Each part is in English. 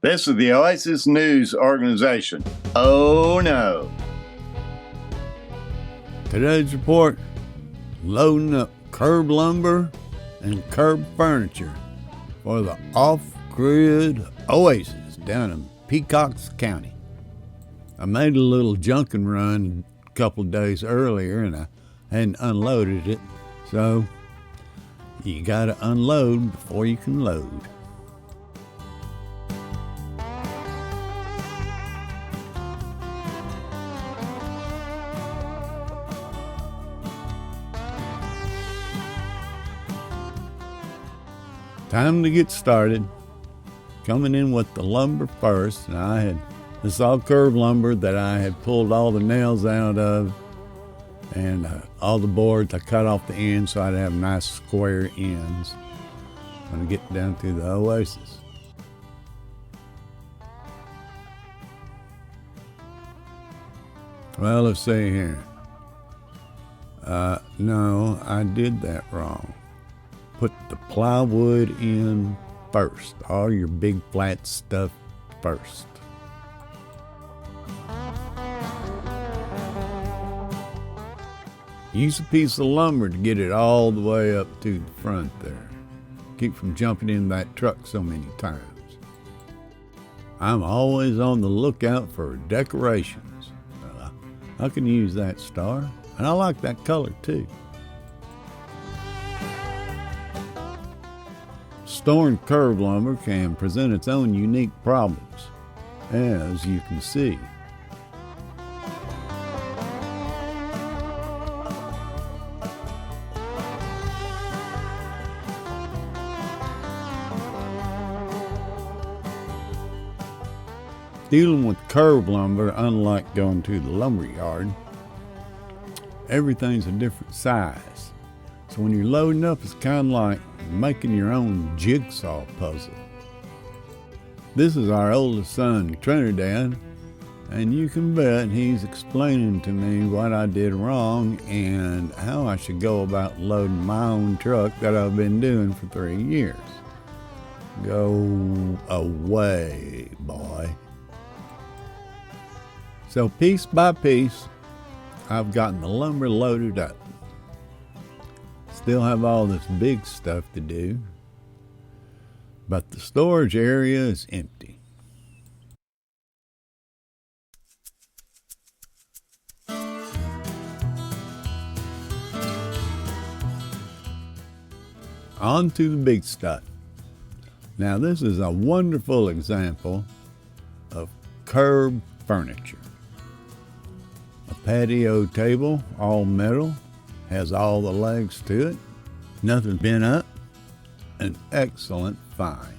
This is the OASIS News Organization. Oh no. Today's report, loading up curb lumber and curb furniture for the off-grid OASIS down in Peacocks County. I made a little junkin run a couple days earlier and I hadn't unloaded it, so you gotta unload before you can load. Time to get started. Coming in with the lumber first, and this is all curved lumber that I had pulled all the nails out of, and all the boards I cut off the ends so I'd have nice square ends when I get down to the OASIS. Well, let's see here. No, I did that wrong. Put the plywood in first, all your big flat stuff first. Use a piece of lumber to get it all the way up to the front there. Keep from jumping in that truck so many times. I'm always on the lookout for decorations. I can use that star, and I like that color too. Storing curved lumber can present its own unique problems, as you can see. Dealing with curved lumber, unlike going to the lumber yard, everything's a different size. So when you're loading up, it's kind of like making your own jigsaw puzzle. This is our oldest son, Trinidad, and you can bet he's explaining to me what I did wrong and how I should go about loading my own truck that I've been doing for 3 years. Go away, boy. So piece by piece, I've gotten the lumber loaded up. Still have all this big stuff to do, but the storage area is empty. On to the big stuff. Now this is a wonderful example of curb furniture. A patio table, all metal, has all the legs to it, nothing bent up, an excellent find.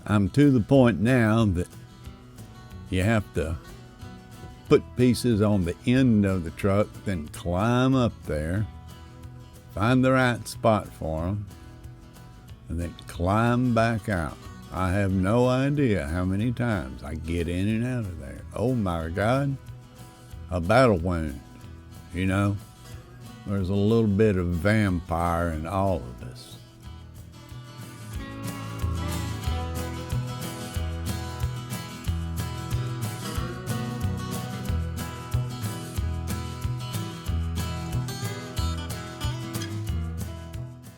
I'm to the point now that you have to put pieces on the end of the truck, then climb up there, find the right spot for them, and then climb back out. I have no idea how many times I get in and out of there. Oh my God, a battle wound, you know? There's a little bit of vampire in all of us.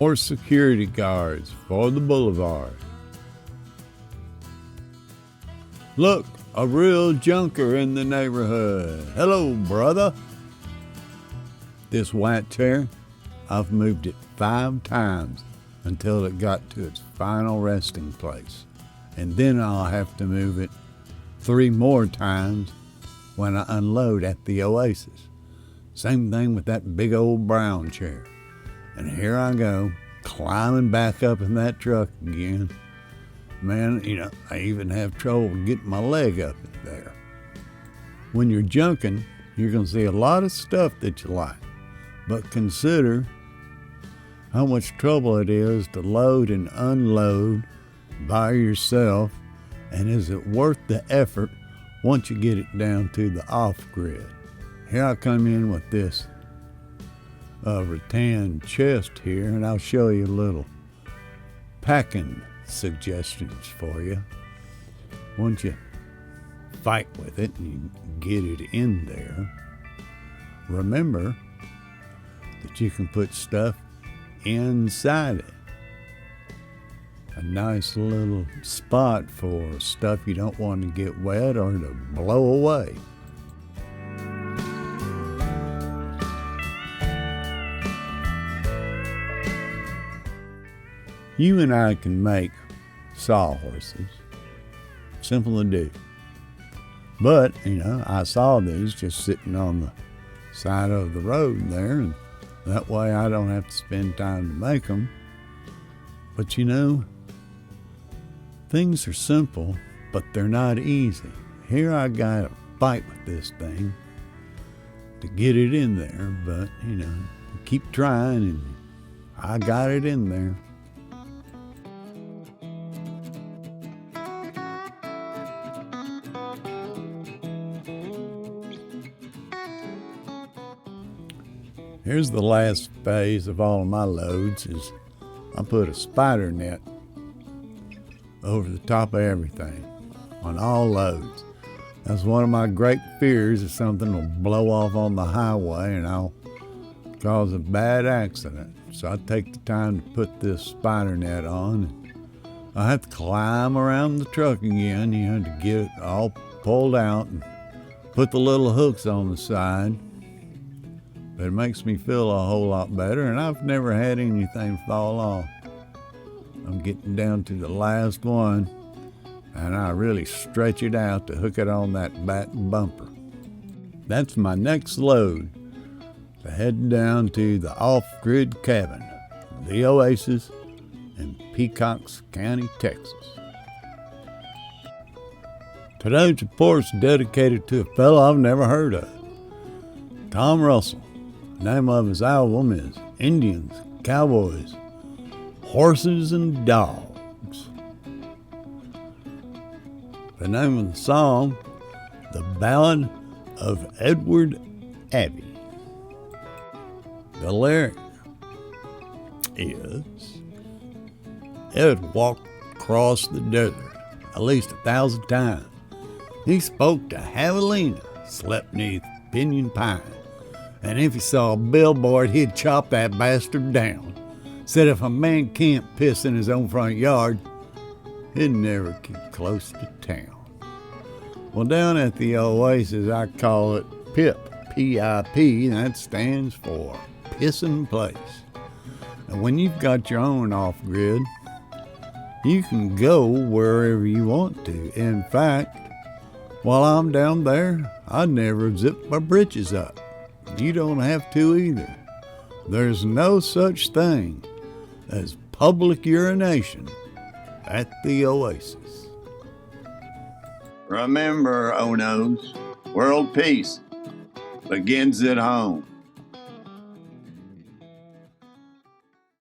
Or security guards for the boulevard. Look, a real junker in the neighborhood. Hello, brother. This white chair, I've moved it 5 times until it got to its final resting place. And then I'll have to move it 3 more times when I unload at the OASIS. Same thing with that big old brown chair. And here I go, climbing back up in that truck again. Man, I even have trouble getting my leg up there. When you're junking, you're going to see a lot of stuff that you like, but consider how much trouble it is to load and unload by yourself, and is it worth the effort once you get it down to the off-grid? Here I come in with this rattan chest here, and I'll show you a little packing suggestions for you. Once you fight with it and you get it in there, remember that you can put stuff inside it. A nice little spot for stuff you don't want to get wet or to blow away. You and I can make sawhorses. Simple to do. But, I saw these just sitting on the side of the road there, and that way I don't have to spend time to make them. But things are simple, but they're not easy. Here I got to fight with this thing to get it in there, but, keep trying, and I got it in there. Here's the last phase of all of my loads is I put a spider net over the top of everything on all loads. That's one of my great fears, is something will blow off on the highway and I'll cause a bad accident. So I take the time to put this spider net on. I have to climb around the truck again, to get it all pulled out and put the little hooks on the side. But it makes me feel a whole lot better, and I've never had anything fall off. I'm getting down to the last one, and I really stretch it out to hook it on that back bumper. That's my next load, to head down to the off-grid cabin, the OASIS in Peacocks County, Texas. Today's report's dedicated to a fellow I've never heard of, Tom Russell. The name of his album is Indians, Cowboys, Horses, and Dogs. The name of the song, The Ballad of Edward Abbey. The lyric is, Ed walked across the desert at least 1,000 times. He spoke to Javelina, slept neath pinyon pine. And if he saw a billboard, he'd chop that bastard down. Said if a man can't piss in his own front yard, he'd never get close to town. Well, down at the Oasis, I call it PIP, P-I-P, and that stands for Pissin' Place. And when you've got your own off-grid, you can go wherever you want to. In fact, while I'm down there, I never zip my britches up. You don't have to either. There's no such thing as public urination at the Oasis. Remember, Onos, world peace begins at home.